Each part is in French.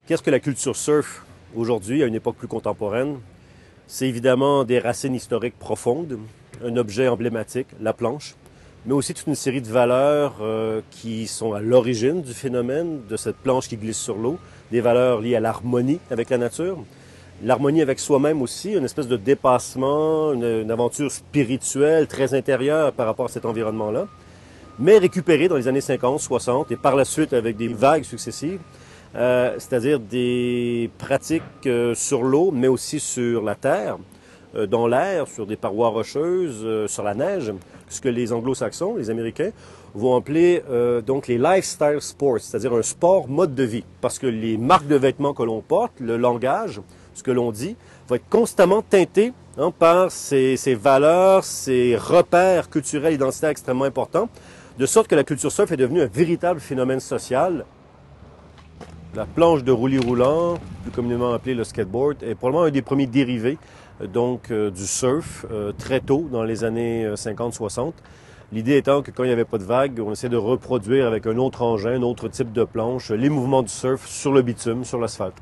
Qu'est-ce que la culture surf aujourd'hui, à une époque plus contemporaine? C'est évidemment des racines historiques profondes, un objet emblématique, la planche, mais aussi toute une série de valeurs qui sont à l'origine du phénomène, de cette planche qui glisse sur l'eau, des valeurs liées à l'harmonie avec la nature, l'harmonie avec soi-même aussi, une espèce de dépassement, une aventure spirituelle très intérieure par rapport à cet environnement-là, mais récupérée dans les années 50, 60 et par la suite avec des vagues successives, c'est-à-dire des pratiques sur l'eau, mais aussi sur la terre, dans l'air, sur des parois rocheuses, sur la neige, ce que les anglo-saxons, les Américains, vont appeler donc les lifestyle sports, c'est-à-dire un sport mode de vie, parce que les marques de vêtements que l'on porte, le langage, ce que l'on dit, va être constamment teinté par ces valeurs, ces repères culturels, identitaires extrêmement importants, de sorte que la culture surf est devenue un véritable phénomène social. La planche de roulis roulant, plus communément appelée le skateboard, est probablement un des premiers dérivés du surf très tôt dans les années 50-60. L'idée étant que quand il n'y avait pas de vagues, on essaie de reproduire avec un autre engin, un autre type de planche, les mouvements du surf sur le bitume, sur l'asphalte.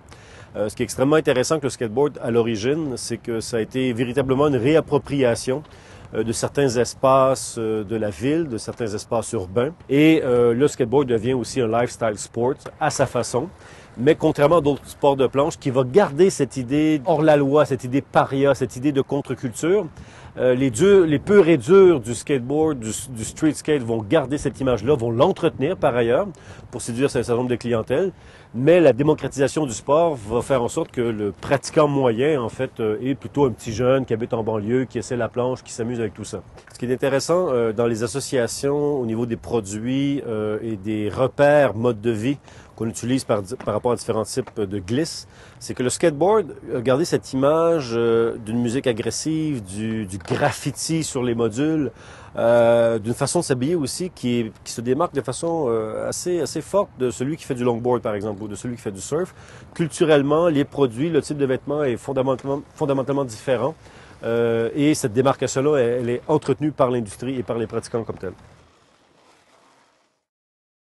Ce qui est extrêmement intéressant avec le skateboard à l'origine, c'est que ça a été véritablement une réappropriation de certains espaces de la ville, de certains espaces urbains. Et le skateboard devient aussi un lifestyle sport à sa façon, mais contrairement à d'autres sports de planche, qui va garder cette idée hors la loi, cette idée paria, cette idée de contre-culture. Les purs et durs du skateboard, du street skate vont garder cette image-là, vont l'entretenir par ailleurs pour séduire un certain nombre de clientèles. Mais la démocratisation du sport va faire en sorte que le pratiquant moyen, en fait, est plutôt un petit jeune qui habite en banlieue, qui essaie la planche, qui s'amuse avec tout ça. Ce qui est intéressant dans les associations au niveau des produits et des repères mode de vie qu'on utilise par rapport à différents types de glisse, c'est que le skateboard a gardé cette image d'une musique agressive, du graffiti sur les modules, d'une façon de s'habiller aussi qui se démarque de façon assez forte de celui qui fait du longboard, par exemple, ou de celui qui fait du surf. Culturellement, les produits, le type de vêtements est fondamentalement différent. Et cette démarcation-là, elle est entretenue par l'industrie et par les pratiquants comme tels.